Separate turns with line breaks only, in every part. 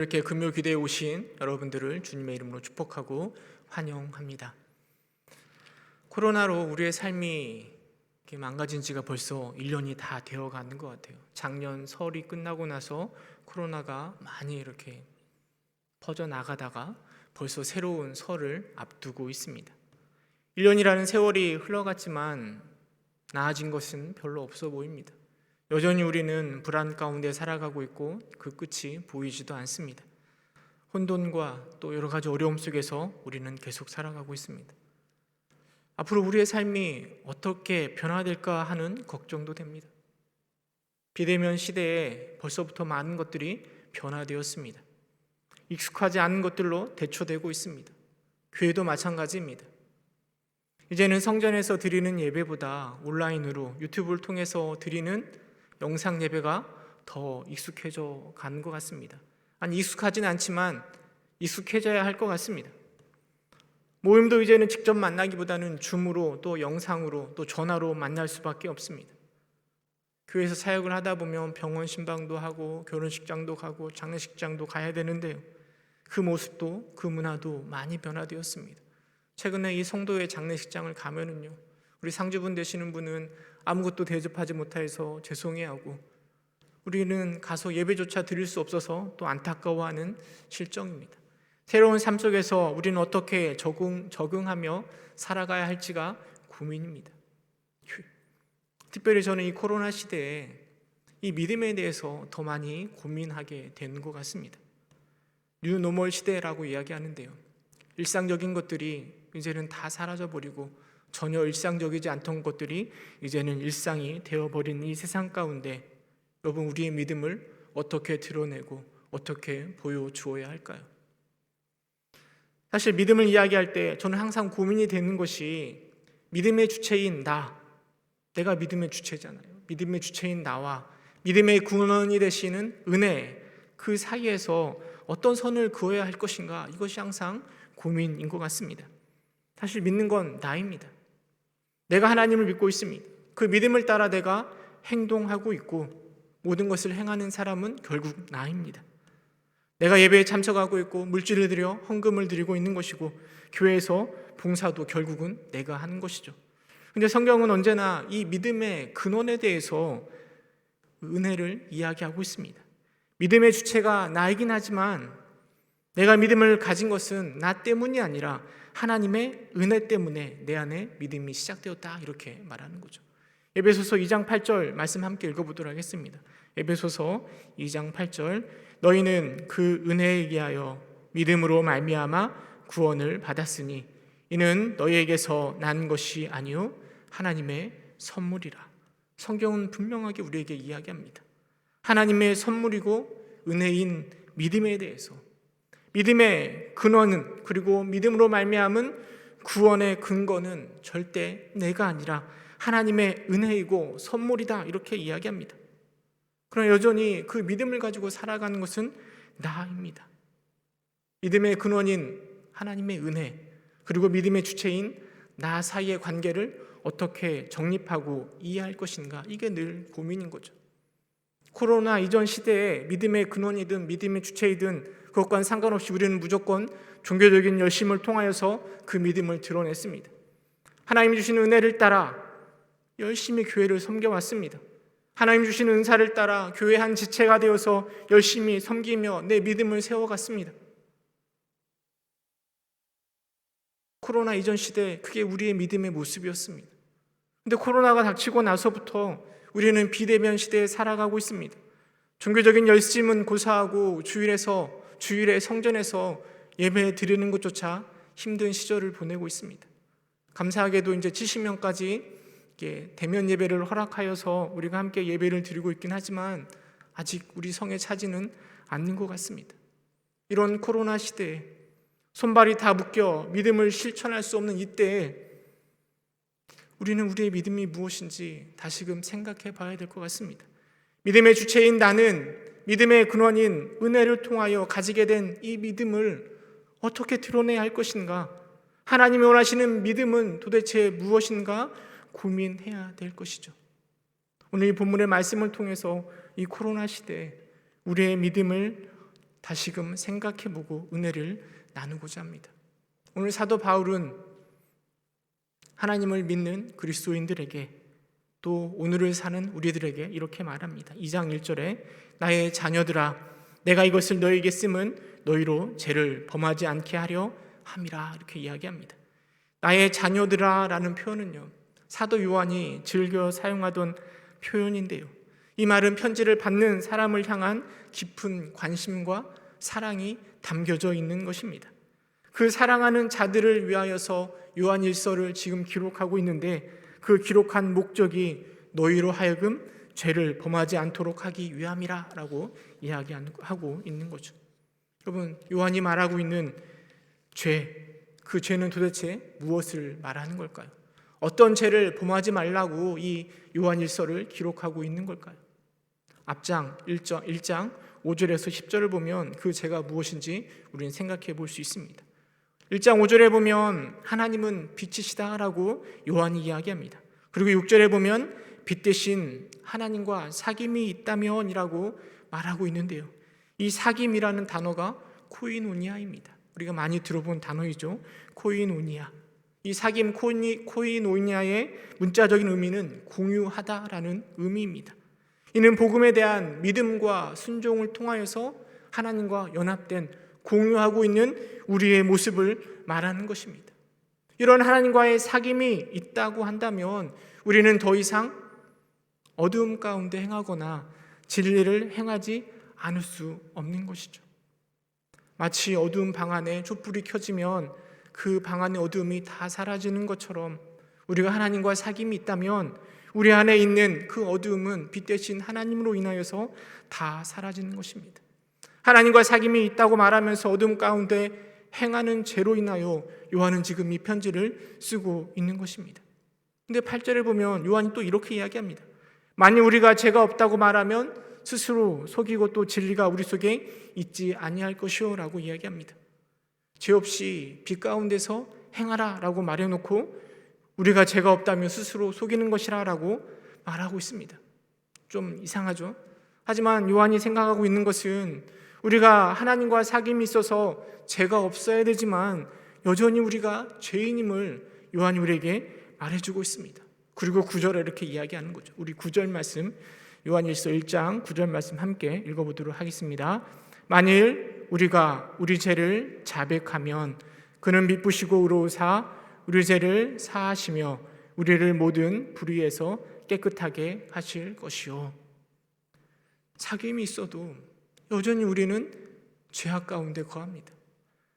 이렇게 금요 기대에 오신 여러분들을 주님의 이름으로 축복하고 환영합니다. 코로나로 우리의 삶이 이렇게 망가진 지가 벌써 1년이 다 되어가는 것 같아요. 작년 설이 끝나고 나서 코로나가 많이 이렇게 퍼져나가다가 벌써 새로운 설을 앞두고 있습니다. 1년이라는 세월이 흘러갔지만 나아진 것은 별로 없어 보입니다. 여전히 우리는 불안 가운데 살아가고 있고 그 끝이 보이지도 않습니다. 혼돈과 또 여러 가지 어려움 속에서 우리는 계속 살아가고 있습니다. 앞으로 우리의 삶이 어떻게 변화될까 하는 걱정도 됩니다. 비대면 시대에 벌써부터 많은 것들이 변화되었습니다. 익숙하지 않은 것들로 대처되고 있습니다. 교회도 마찬가지입니다. 이제는 성전에서 드리는 예배보다 온라인으로 유튜브를 통해서 드리는 영상 예배가 더 익숙해져 가는 것 같습니다. 아니, 익숙하진 않지만 익숙해져야 할 것 같습니다. 모임도 이제는 직접 만나기보다는 줌으로 또 영상으로 또 전화로 만날 수밖에 없습니다. 교회에서 사역을 하다 보면 병원 신방도 하고 결혼식장도 가고 장례식장도 가야 되는데요, 그 모습도 그 문화도 많이 변화되었습니다. 최근에 이 성도의 장례식장을 가면은요, 우리 상주분 되시는 분은 아무것도 대접하지 못해서 죄송해하고 우리는 가서 예배조차 드릴 수 없어서 또 안타까워하는 실정입니다. 새로운 삶 속에서 우리는 어떻게 적응하며 살아가야 할지가 고민입니다. 특별히 저는 이 코로나 시대에 이 믿음에 대해서 더 많이 고민하게 되는 것 같습니다. 뉴노멀 시대라고 이야기하는데요, 일상적인 것들이 이제는 다 사라져버리고 전혀 일상적이지 않던 것들이 이제는 일상이 되어버린 이 세상 가운데 여러분, 우리의 믿음을 어떻게 드러내고 어떻게 보여주어야 할까요? 사실 믿음을 이야기할 때 저는 항상 고민이 되는 것이 믿음의 주체인 내가 믿음의 주체잖아요. 믿음의 주체인 나와 믿음의 근원이 되시는 은혜, 그 사이에서 어떤 선을 그어야 할 것인가, 이것이 항상 고민인 것 같습니다. 사실 믿는 건 나입니다. 내가 하나님을 믿고 있습니다. 그 믿음을 따라 내가 행동하고 있고 모든 것을 행하는 사람은 결국 나입니다. 내가 예배에 참석하고 있고 물질을 드려 헌금을 드리고 있는 것이고 교회에서 봉사도 결국은 내가 하는 것이죠. 근데 성경은 언제나 이 믿음의 근원에 대해서 은혜를 이야기하고 있습니다. 믿음의 주체가 나이긴 하지만 내가 믿음을 가진 것은 나 때문이 아니라 하나님의 은혜 때문에 내 안에 믿음이 시작되었다, 이렇게 말하는 거죠. 에베소서 2장 8절 말씀 함께 읽어보도록 하겠습니다. 에베소서 2장 8절, 너희는 그 은혜에 의하여 믿음으로 말미암아 구원을 받았으니 이는 너희에게서 난 것이 아니요 하나님의 선물이라. 성경은 분명하게 우리에게 이야기합니다. 하나님의 선물이고 은혜인 믿음에 대해서, 믿음의 근원은, 그리고 믿음으로 말미암은 구원의 근거는 절대 내가 아니라 하나님의 은혜이고 선물이다, 이렇게 이야기합니다. 그러나 여전히 그 믿음을 가지고 살아가는 것은 나입니다. 믿음의 근원인 하나님의 은혜, 그리고 믿음의 주체인 나 사이의 관계를 어떻게 정립하고 이해할 것인가, 이게 늘 고민인 거죠. 코로나 이전 시대에 믿음의 근원이든 믿음의 주체이든 그것과는 상관없이 우리는 무조건 종교적인 열심을 통하여서 그 믿음을 드러냈습니다. 하나님이 주시는 은혜를 따라 열심히 교회를 섬겨왔습니다. 하나님 주시는 은사를 따라 교회 한 지체가 되어서 열심히 섬기며 내 믿음을 세워갔습니다. 코로나 이전 시대, 그게 우리의 믿음의 모습이었습니다. 근데 코로나가 닥치고 나서부터 우리는 비대면 시대에 살아가고 있습니다. 종교적인 열심은 고사하고 주일에 성전에서 예배 드리는 것조차 힘든 시절을 보내고 있습니다. 감사하게도 이제 70명까지 대면 예배를 허락하여서 우리가 함께 예배를 드리고 있긴 하지만 아직 우리 성에 차지는 않는 것 같습니다. 이런 코로나 시대에 손발이 다 묶여 믿음을 실천할 수 없는 이때에 우리는 우리의 믿음이 무엇인지 다시금 생각해 봐야 될 것 같습니다. 믿음의 주체인 나는 믿음의 근원인 은혜를 통하여 가지게 된 이 믿음을 어떻게 드러내야 할 것인가, 하나님이 원하시는 믿음은 도대체 무엇인가 고민해야 될 것이죠. 오늘 이 본문의 말씀을 통해서 이 코로나 시대에 우리의 믿음을 다시금 생각해보고 은혜를 나누고자 합니다. 오늘 사도 바울은 하나님을 믿는 그리스도인들에게 또 오늘을 사는 우리들에게 이렇게 말합니다. 2장 1절에 나의 자녀들아 내가 이것을 너희에게 쓰면 너희로 죄를 범하지 않게 하려 함이라 이렇게 이야기합니다. 나의 자녀들아 라는 표현은요 사도 요한이 즐겨 사용하던 표현인데요, 이 말은 편지를 받는 사람을 향한 깊은 관심과 사랑이 담겨져 있는 것입니다. 그 사랑하는 자들을 위하여서 요한일서를 지금 기록하고 있는데 그 기록한 목적이 너희로 하여금 죄를 범하지 않도록 하기 위함이라 라고 이야기하고 있는 거죠. 여러분, 요한이 말하고 있는 죄, 그 죄는 도대체 무엇을 말하는 걸까요? 어떤 죄를 범하지 말라고 이 요한일서를 기록하고 있는 걸까요? 앞장 1장 5절에서 10절을 보면 그 죄가 무엇인지 우리는 생각해 볼 수 있습니다. 1장 5절에 보면 하나님은 빛이시다라고 요한이 이야기합니다. 그리고 6절에 보면 빛 대신 하나님과 사귐이 있다면이라고 말하고 있는데요, 이 사귐이라는 단어가 코이노니아입니다. 우리가 많이 들어본 단어이죠. 코이노니아. 이 사귐 코이노니아의 문자적인 의미는 공유하다라는 의미입니다. 이는 복음에 대한 믿음과 순종을 통하여서 하나님과 연합된 공유하고 있는 우리의 모습을 말하는 것입니다. 이런 하나님과의 사귐이 있다고 한다면 우리는 더 이상 어두움 가운데 행하거나 진리를 행하지 않을 수 없는 것이죠. 마치 어두운 방 안에 촛불이 켜지면 그 방 안의 어두움이 다 사라지는 것처럼 우리가 하나님과 사귐이 있다면 우리 안에 있는 그 어두움은 빛 대신 하나님으로 인하여서 다 사라지는 것입니다. 하나님과 사귐이 있다고 말하면서 어둠 가운데 행하는 죄로 인하여 요한은 지금 이 편지를 쓰고 있는 것입니다. 근데 8절에 보면 요한이 또 이렇게 이야기합니다. 만일 우리가 죄가 없다고 말하면 스스로 속이고 또 진리가 우리 속에 있지 아니할 것이요 라고 이야기합니다. 죄 없이 빛 가운데서 행하라 라고 말해놓고 우리가 죄가 없다면 스스로 속이는 것이라 라고 말하고 있습니다. 좀 이상하죠? 하지만 요한이 생각하고 있는 것은 우리가 하나님과 사귐이 있어서 죄가 없어야 되지만 여전히 우리가 죄인임을 요한이 우리에게 말해주고 있습니다. 그리고 9절에 이렇게 이야기하는 거죠. 우리 9절 말씀, 요한일서 1장 9절 말씀 함께 읽어보도록 하겠습니다. 만일 우리가 우리 죄를 자백하면 그는 미쁘시고 의로우사 우리 죄를 사하시며 우리를 모든 불의에서 깨끗하게 하실 것이요. 사귐이 있어도 여전히 우리는 죄악 가운데 거합니다.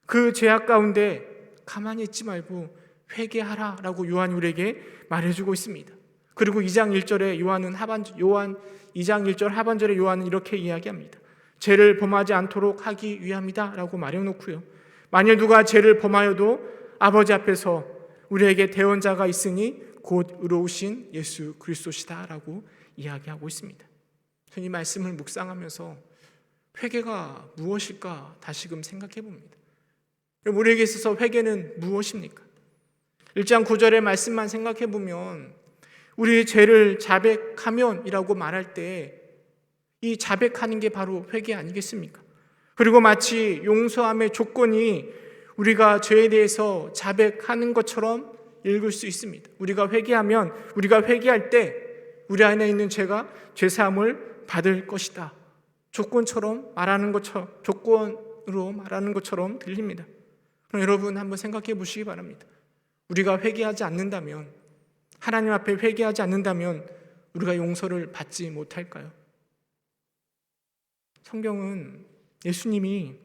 그 죄악 가운데 가만히 있지 말고 회개하라라고 요한이 우리에게 말해주고 있습니다. 그리고 2장 1절에 요한 2장 1절 하반절에 요한은 이렇게 이야기합니다. 죄를 범하지 않도록 하기 위함이다 라고 말해놓고요, 만일 누가 죄를 범하여도 아버지 앞에서 우리에게 대언자가 있으니 곧 의로우신 예수 그리스도시다 라고 이야기하고 있습니다. 저는 이 말씀을 묵상하면서 회개가 무엇일까 다시금 생각해 봅니다. 우리에게 있어서 회개는 무엇입니까? 1장 9절의 말씀만 생각해 보면 우리의 죄를 자백하면이라고 말할 때 이 자백하는 게 바로 회개 아니겠습니까? 그리고 마치 용서함의 조건이 우리가 죄에 대해서 자백하는 것처럼 읽을 수 있습니다. 우리가 회개하면, 우리가 회개할 때 우리 안에 있는 죄가 죄사함을 받을 것이다, 조건으로 말하는 것처럼 들립니다. 그럼 여러분 한번 생각해 보시기 바랍니다. 우리가 회개하지 않는다면, 하나님 앞에 회개하지 않는다면 우리가 용서를 받지 못할까요? 성경은 예수님이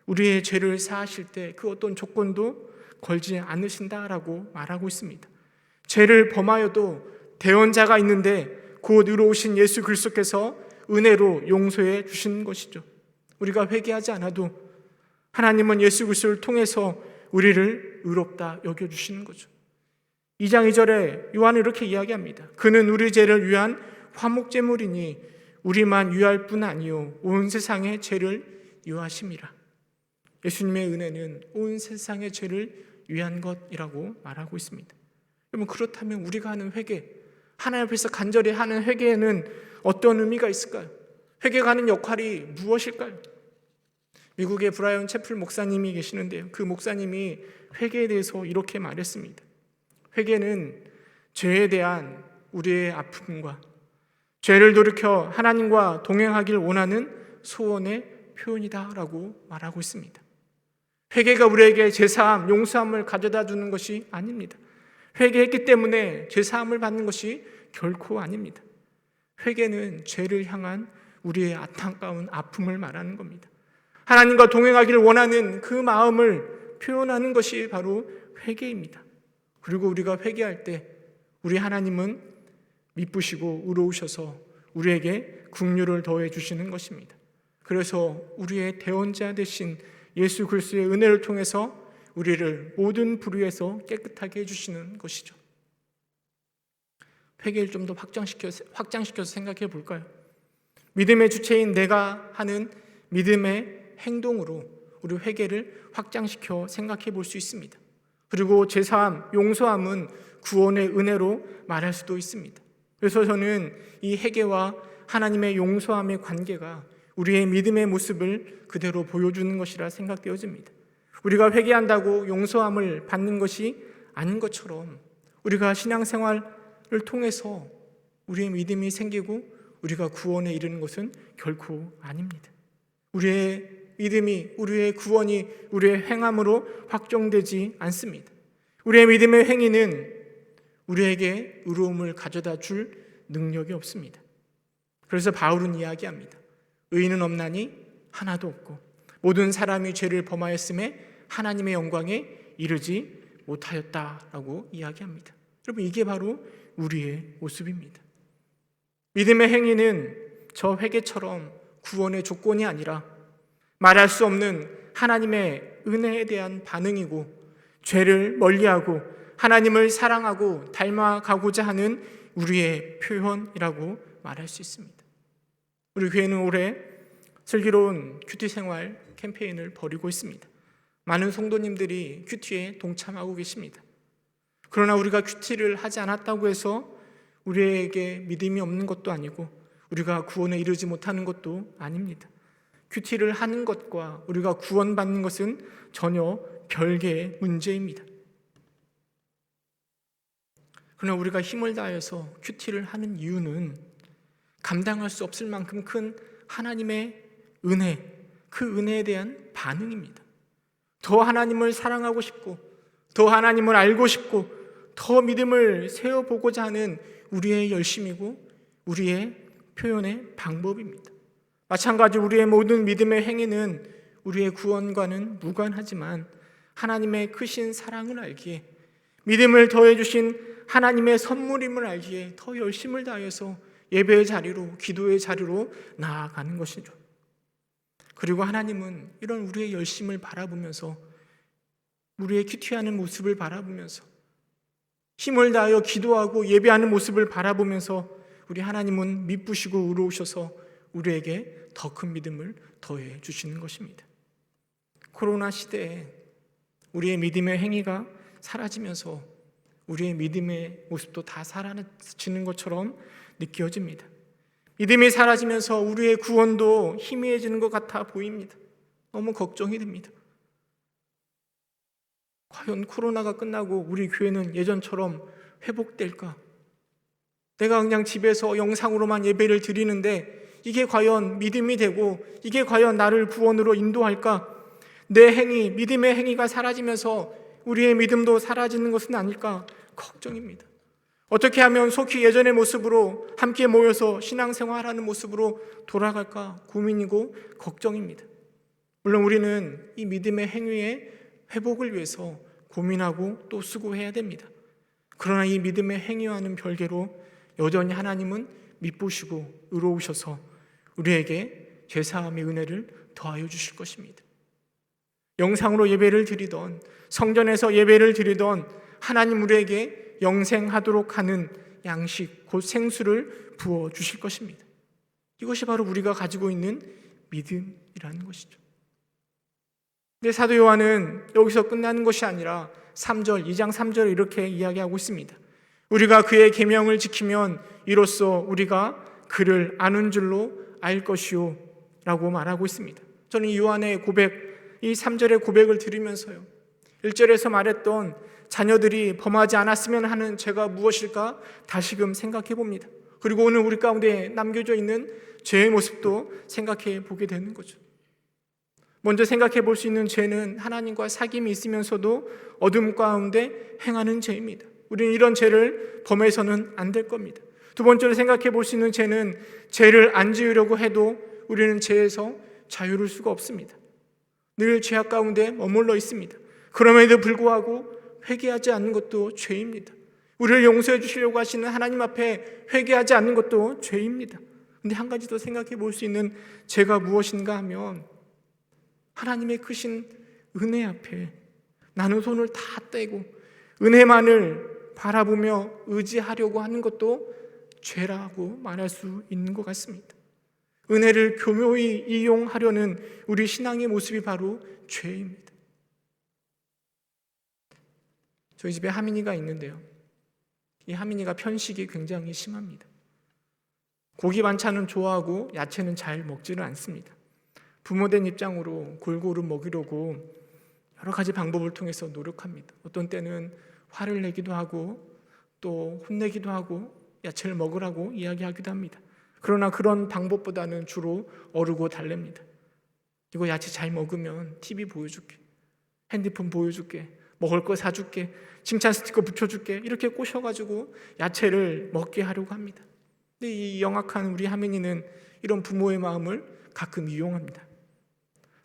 우리의 죄를 사하실 때 그 어떤 조건도 걸지 않으신다라고 말하고 있습니다. 죄를 범하여도 대언자가 있는데 곧 의로우신 예수 그리스도께서 은혜로 용서해 주시는 것이죠. 우리가 회개하지 않아도 하나님은 예수 그리스도를 통해서 우리를 의롭다 여겨주시는 거죠. 2장 2절에 요한은 이렇게 이야기합니다. 그는 우리 죄를 위한 화목제물이니 우리만 위할 뿐 아니요 온 세상의 죄를 위하심이라. 예수님의 은혜는 온 세상의 죄를 위한 것이라고 말하고 있습니다. 여러분, 그렇다면 우리가 하는 회개, 하나님 앞에서 간절히 하는 회개에는 어떤 의미가 있을까요? 회개가 하는 역할이 무엇일까요? 미국의 브라이언 채플 목사님이 계시는데요. 그 목사님이 회개에 대해서 이렇게 말했습니다. 회개는 죄에 대한 우리의 아픔과 죄를 돌이켜 하나님과 동행하길 원하는 소원의 표현이다라고 말하고 있습니다. 회개가 우리에게 제사함, 용서함을 가져다 주는 것이 아닙니다. 회개했기 때문에 제사함을 받는 것이 결코 아닙니다. 회개는 죄를 향한 우리의 안타까운 아픔을 말하는 겁니다. 하나님과 동행하기를 원하는 그 마음을 표현하는 것이 바로 회개입니다. 그리고 우리가 회개할 때 우리 하나님은 미쁘시고 의로우셔서 우리에게 긍휼을 더해 주시는 것입니다. 그래서 우리의 대언자 되신 예수 그리스도의 은혜를 통해서 우리를 모든 불의에서 깨끗하게 해주시는 것이죠. 회개를 좀 더 확장시켜서 생각해 볼까요? 믿음의 주체인 내가 하는 믿음의 행동으로 우리 회개를 확장시켜 생각해 볼 수 있습니다. 그리고 제사함, 용서함은 구원의 은혜로 말할 수도 있습니다. 그래서 저는 이 회개와 하나님의 용서함의 관계가 우리의 믿음의 모습을 그대로 보여주는 것이라 생각되어집니다. 우리가 회개한다고 용서함을 받는 것이 아닌 것처럼 우리가 신앙생활을 통해서 우리의 믿음이 생기고 우리가 구원에 이르는 것은 결코 아닙니다. 우리의 믿음이, 우리의 구원이 우리의 행함으로 확정되지 않습니다. 우리의 믿음의 행위는 우리에게 의로움을 가져다 줄 능력이 없습니다. 그래서 바울은 이야기합니다. 의인은 없나니 하나도 없고 모든 사람이 죄를 범하였음에 하나님의 영광에 이르지 못하였다라고 이야기합니다. 여러분, 이게 바로 우리의 모습입니다. 믿음의 행위는 저 회개처럼 구원의 조건이 아니라 말할 수 없는 하나님의 은혜에 대한 반응이고 죄를 멀리하고 하나님을 사랑하고 닮아가고자 하는 우리의 표현이라고 말할 수 있습니다. 우리 교회는 올해 슬기로운 큐티 생활 캠페인을 벌이고 있습니다. 많은 성도님들이 큐티에 동참하고 계십니다. 그러나 우리가 큐티를 하지 않았다고 해서 우리에게 믿음이 없는 것도 아니고 우리가 구원에 이르지 못하는 것도 아닙니다. 큐티를 하는 것과 우리가 구원받는 것은 전혀 별개의 문제입니다. 그러나 우리가 힘을 다해서 큐티를 하는 이유는 감당할 수 없을 만큼 큰 하나님의 은혜, 그 은혜에 대한 반응입니다. 더 하나님을 사랑하고 싶고 더 하나님을 알고 싶고 더 믿음을 세워보고자 하는 우리의 열심이고 우리의 표현의 방법입니다. 마찬가지로 우리의 모든 믿음의 행위는 우리의 구원과는 무관하지만 하나님의 크신 사랑을 알기에 믿음을 더해 주신 하나님의 선물임을 알기에 더 열심을 다해서 예배의 자리로, 기도의 자리로 나아가는 것이죠. 그리고 하나님은 이런 우리의 열심을 바라보면서 우리의 큐티하는 모습을 바라보면서 힘을 다하여 기도하고 예배하는 모습을 바라보면서 우리 하나님은 미쁘시고 의로우셔서 우리에게 더 큰 믿음을 더해 주시는 것입니다. 코로나 시대에 우리의 믿음의 행위가 사라지면서 우리의 믿음의 모습도 다 사라지는 것처럼 느껴집니다. 믿음이 사라지면서 우리의 구원도 희미해지는 것 같아 보입니다. 너무 걱정이 됩니다. 과연 코로나가 끝나고 우리 교회는 예전처럼 회복될까? 내가 그냥 집에서 영상으로만 예배를 드리는데 이게 과연 믿음이 되고 이게 과연 나를 구원으로 인도할까? 내 행위, 믿음의 행위가 사라지면서 우리의 믿음도 사라지는 것은 아닐까? 걱정입니다. 어떻게 하면 속히 예전의 모습으로 함께 모여서 신앙생활하는 모습으로 돌아갈까 고민이고 걱정입니다. 물론 우리는 이 믿음의 행위의 회복을 위해서 고민하고 또 수고해야 됩니다. 그러나 이 믿음의 행위와는 별개로 여전히 하나님은 미쁘시고 의로우셔서 우리에게 죄사함의 은혜를 더하여 주실 것입니다. 영상으로 예배를 드리던 성전에서 예배를 드리던 하나님 우리에게 영생하도록 하는 양식 곧 생수를 부어 주실 것입니다. 이것이 바로 우리가 가지고 있는 믿음이라는 것이죠. 근데 사도 요한은 여기서 끝나는 것이 아니라 3절, 2장 3절에 이렇게 이야기하고 있습니다. 우리가 그의 계명을 지키면 이로써 우리가 그를 아는 줄로 알 것이요 라고 말하고 있습니다. 저는 이 요한의 고백, 이 3절의 고백을 들으면서요, 1절에서 말했던 자녀들이 범하지 않았으면 하는 죄가 무엇일까 다시금 생각해 봅니다. 그리고 오늘 우리 가운데 남겨져 있는 죄의 모습도 생각해 보게 되는 거죠. 먼저 생각해 볼 수 있는 죄는 하나님과 사귐이 있으면서도 어둠 가운데 행하는 죄입니다. 우리는 이런 죄를 범해서는 안 될 겁니다. 두 번째로 생각해 볼 수 있는 죄는 죄를 안 지으려고 해도 우리는 죄에서 자유로울 수가 없습니다. 늘 죄악 가운데 머물러 있습니다. 그럼에도 불구하고 회개하지 않는 것도 죄입니다. 우리를 용서해 주시려고 하시는 하나님 앞에 회개하지 않는 것도 죄입니다. 근데 한 가지 더 생각해 볼 수 있는 죄가 무엇인가 하면 하나님의 크신 은혜 앞에 나는 손을 다 떼고 은혜만을 바라보며 의지하려고 하는 것도 죄라고 말할 수 있는 것 같습니다. 은혜를 교묘히 이용하려는 우리 신앙의 모습이 바로 죄입니다. 저희 집에 하민이가 있는데요, 이 하민이가 편식이 굉장히 심합니다. 고기 반찬은 좋아하고 야채는 잘 먹지를 않습니다. 부모된 입장으로 골고루 먹이려고 여러 가지 방법을 통해서 노력합니다. 어떤 때는 화를 내기도 하고 또 혼내기도 하고 야채를 먹으라고 이야기하기도 합니다. 그러나 그런 방법보다는 주로 어르고 달랩니다. 이거 야채 잘 먹으면 TV 보여줄게, 핸드폰 보여줄게, 먹을 거 사줄게, 칭찬 스티커 붙여줄게, 이렇게 꼬셔가지고 야채를 먹게 하려고 합니다. 근데 이 영악한 우리 하민이는 이런 부모의 마음을 가끔 이용합니다.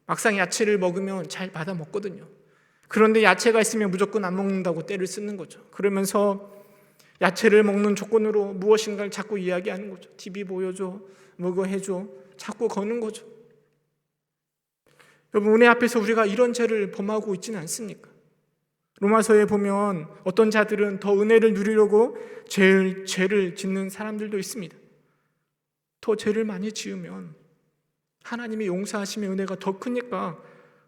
막상 야채를 먹으면 잘 받아 먹거든요. 그런데 야채가 있으면 무조건 안 먹는다고 떼를 쓰는 거죠. 그러면서 야채를 먹는 조건으로 무엇인가를 자꾸 이야기하는 거죠. TV 보여줘, 뭐고 해줘, 자꾸 거는 거죠. 여러분, 은혜 앞에서 우리가 이런 죄를 범하고 있지는 않습니까? 로마서에 보면 어떤 자들은 더 은혜를 누리려고 죄를 짓는 사람들도 있습니다. 더 죄를 많이 지으면 하나님의 용서하심의 은혜가 더 크니까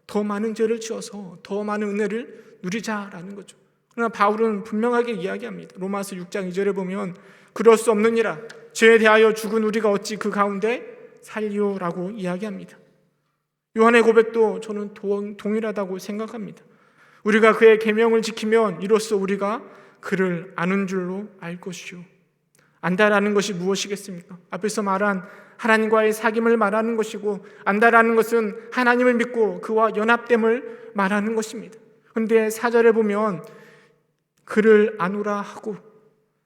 더 많은 죄를 지어서 더 많은 은혜를 누리자라는 거죠. 그러나 바울은 분명하게 이야기합니다. 로마서 6장 2절에 보면 그럴 수 없느니라 죄에 대하여 죽은 우리가 어찌 그 가운데 살리오라고 이야기합니다. 요한의 고백도 저는 동일하다고 생각합니다. 우리가 그의 계명을 지키면 이로써 우리가 그를 아는 줄로 알 것이요. 안다라는 것이 무엇이겠습니까? 앞에서 말한 하나님과의 사귐을 말하는 것이고, 안다라는 것은 하나님을 믿고 그와 연합됨을 말하는 것입니다. 그런데 4절에 보면 그를 아노라 하고,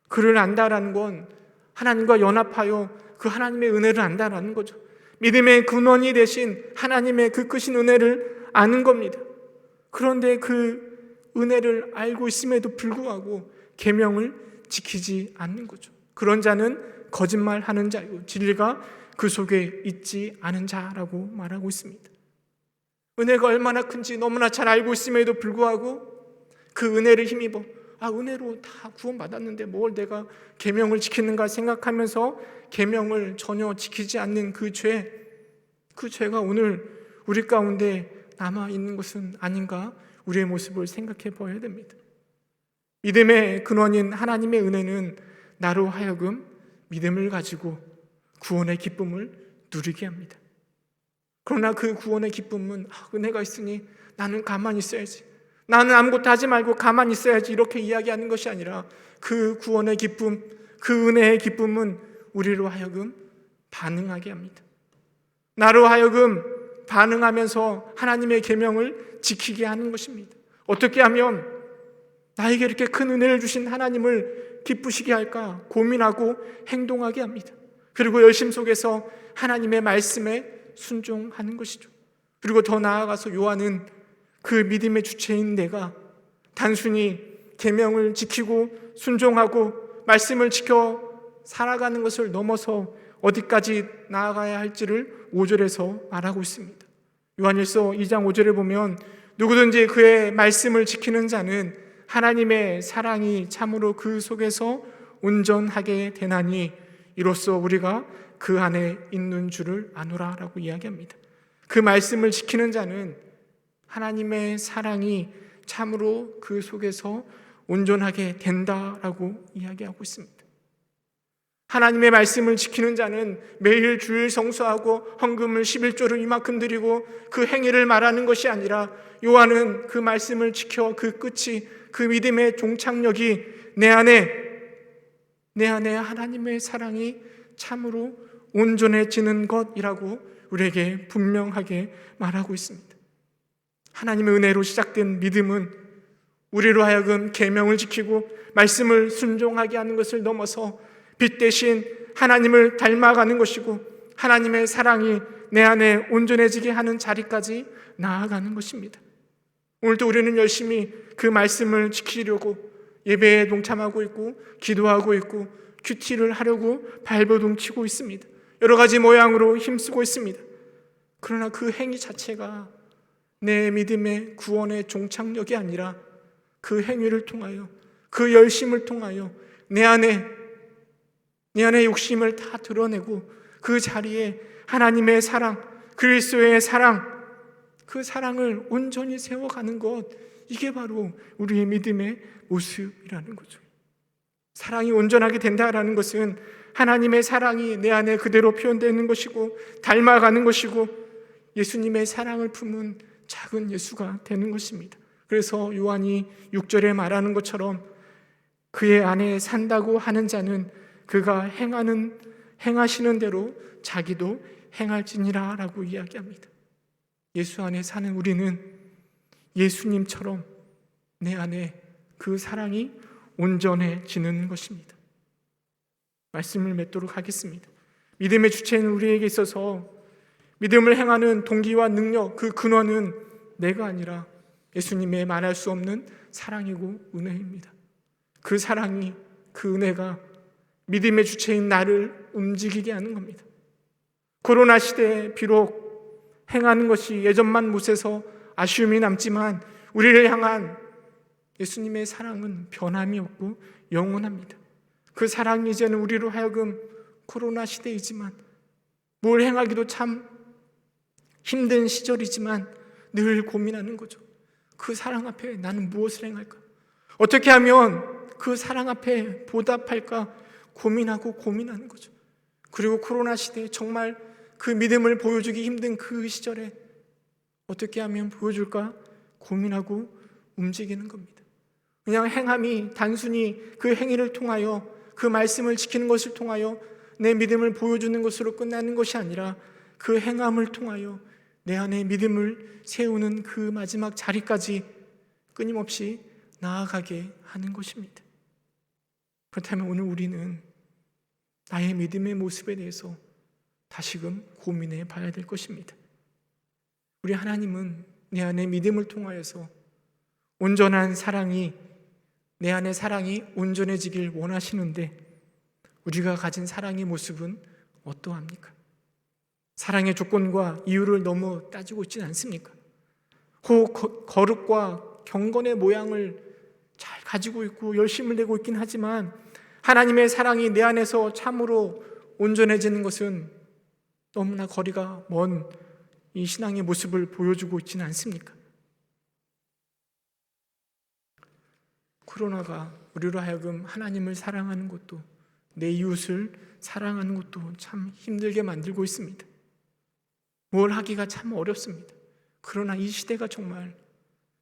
그를 안다라는 건 하나님과 연합하여 그 하나님의 은혜를 안다라는 거죠. 믿음의 근원이 되신 하나님의 그 크신 은혜를 아는 겁니다. 그런데 그 은혜를 알고 있음에도 불구하고 계명을 지키지 않는 거죠. 그런 자는 거짓말하는 자이고 진리가 그 속에 있지 않은 자라고 말하고 있습니다. 은혜가 얼마나 큰지 너무나 잘 알고 있음에도 불구하고 그 은혜를 힘입어 은혜로 다 구원받았는데 뭘 내가 계명을 지키는가 생각하면서 계명을 전혀 지키지 않는 그 죄가 오늘 우리 가운데 남아있는 것은 아닌가, 우리의 모습을 생각해 봐야 됩니다. 믿음의 근원인 하나님의 은혜는 나로 하여금 믿음을 가지고 구원의 기쁨을 누리게 합니다. 그러나 그 구원의 기쁨은 은혜가 있으니 나는 가만히 있어야지, 나는 아무것도 하지 말고 가만히 있어야지, 이렇게 이야기하는 것이 아니라 그 구원의 기쁨, 그 은혜의 기쁨은 우리로 하여금 반응하게 합니다. 나로 하여금 반응하면서 하나님의 계명을 지키게 하는 것입니다. 어떻게 하면 나에게 이렇게 큰 은혜를 주신 하나님을 기쁘시게 할까 고민하고 행동하게 합니다. 그리고 열심 속에서 하나님의 말씀에 순종하는 것이죠. 그리고 더 나아가서 요한은 그 믿음의 주체인 내가 단순히 계명을 지키고 순종하고 말씀을 지켜 살아가는 것을 넘어서 어디까지 나아가야 할지를 5절에서 말하고 있습니다. 요한일서 2장 5절에 보면 누구든지 그의 말씀을 지키는 자는 하나님의 사랑이 참으로 그 속에서 온전하게 되나니 이로써 우리가 그 안에 있는 줄을 아노라 라고 이야기합니다. 그 말씀을 지키는 자는 하나님의 사랑이 참으로 그 속에서 온전하게 된다라고 이야기하고 있습니다. 하나님의 말씀을 지키는 자는 매일 주일 성수하고 헌금을 11조를 이만큼 드리고 그 행위를 말하는 것이 아니라 요한은 그 말씀을 지켜 그 끝이 그 믿음의 종착역이 내 안에 하나님의 사랑이 참으로 온전해지는 것이라고 우리에게 분명하게 말하고 있습니다. 하나님의 은혜로 시작된 믿음은 우리로 하여금 계명을 지키고 말씀을 순종하게 하는 것을 넘어서 빛 대신 하나님을 닮아가는 것이고 하나님의 사랑이 내 안에 온전해지게 하는 자리까지 나아가는 것입니다. 오늘도 우리는 열심히 그 말씀을 지키려고 예배에 동참하고 있고 기도하고 있고 큐티를 하려고 발버둥치고 있습니다. 여러 가지 모양으로 힘쓰고 있습니다. 그러나 그 행위 자체가 내 믿음의 구원의 종착역이 아니라 그 행위를 통하여 그 열심을 통하여 내 안에 욕심을 다 드러내고 그 자리에 하나님의 사랑, 그리스도의 사랑, 그 사랑을 온전히 세워가는 것, 이게 바로 우리의 믿음의 모습이라는 거죠. 사랑이 온전하게 된다라는 것은 하나님의 사랑이 내 안에 그대로 표현되는 것이고 닮아가는 것이고 예수님의 사랑을 품은 작은 예수가 되는 것입니다. 그래서 요한이 6절에 말하는 것처럼 그의 안에 산다고 하는 자는 그가 행하시는 대로 자기도 행할지니라 라고 이야기합니다. 예수 안에 사는 우리는 예수님처럼 내 안에 그 사랑이 온전해지는 것입니다. 말씀을 맺도록 하겠습니다. 믿음의 주체인 우리에게 있어서 믿음을 행하는 동기와 능력, 그 근원은 내가 아니라 예수님의 말할 수 없는 사랑이고 은혜입니다. 그 사랑이, 그 은혜가 믿음의 주체인 나를 움직이게 하는 겁니다. 코로나 시대에 비록 행하는 것이 예전만 못해서 아쉬움이 남지만 우리를 향한 예수님의 사랑은 변함이 없고 영원합니다. 그 사랑이 이제는 우리로 하여금 코로나 시대이지만 뭘 행하기도 참 힘든 시절이지만 늘 고민하는 거죠. 그 사랑 앞에 나는 무엇을 행할까? 어떻게 하면 그 사랑 앞에 보답할까? 고민하는 거죠. 그리고 코로나 시대에 정말 그 믿음을 보여주기 힘든 그 시절에 어떻게 하면 보여줄까? 고민하고 움직이는 겁니다. 그냥 행함이 단순히 그 행위를 통하여 그 말씀을 지키는 것을 통하여 내 믿음을 보여주는 것으로 끝나는 것이 아니라 그 행함을 통하여 내 안에 믿음을 세우는 그 마지막 자리까지 끊임없이 나아가게 하는 것입니다. 그렇다면 오늘 우리는 나의 믿음의 모습에 대해서 다시금 고민해 봐야 될 것입니다. 우리 하나님은 내 안에 믿음을 통하여서 온전한 사랑이, 내 안에 사랑이 온전해지길 원하시는데 우리가 가진 사랑의 모습은 어떠합니까? 사랑의 조건과 이유를 너무 따지고 있지는 않습니까? 거룩과 경건의 모양을 잘 가지고 있고 열심을 내고 있긴 하지만 하나님의 사랑이 내 안에서 참으로 온전해지는 것은 너무나 거리가 먼 이 신앙의 모습을 보여주고 있지는 않습니까? 코로나가 우리로 하여금 하나님을 사랑하는 것도 내 이웃을 사랑하는 것도 참 힘들게 만들고 있습니다. 뭘 하기가 참 어렵습니다. 그러나 이 시대가 정말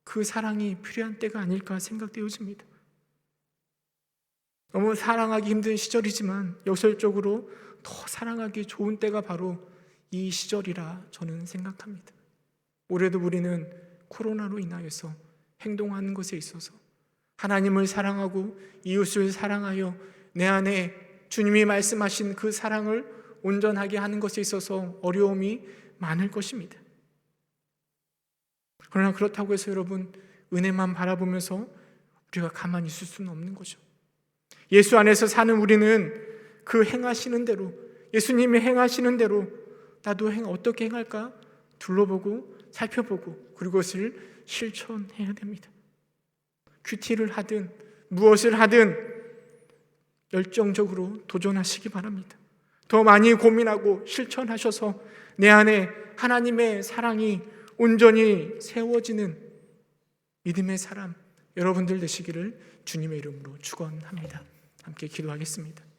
그 사랑이 필요한 때가 아닐까 생각되어집니다. 너무 사랑하기 힘든 시절이지만 역설적으로 더 사랑하기 좋은 때가 바로 이 시절이라 저는 생각합니다. 올해도 우리는 코로나로 인하여서 행동하는 것에 있어서 하나님을 사랑하고 이웃을 사랑하여 내 안에 주님이 말씀하신 그 사랑을 온전하게 하는 것에 있어서 어려움이 많을 것입니다. 그러나 그렇다고 해서 여러분 은혜만 바라보면서 우리가 가만히 있을 수는 없는 거죠. 예수 안에서 사는 우리는 그 행하시는 대로, 예수님이 행하시는 대로 나도 어떻게 행할까 둘러보고 살펴보고 그것을 실천해야 됩니다. 큐티를 하든 무엇을 하든 열정적으로 도전하시기 바랍니다. 더 많이 고민하고 실천하셔서 내 안에 하나님의 사랑이 온전히 세워지는 믿음의 사람 여러분들 되시기를 주님의 이름으로 축원합니다. 함께 기도하겠습니다.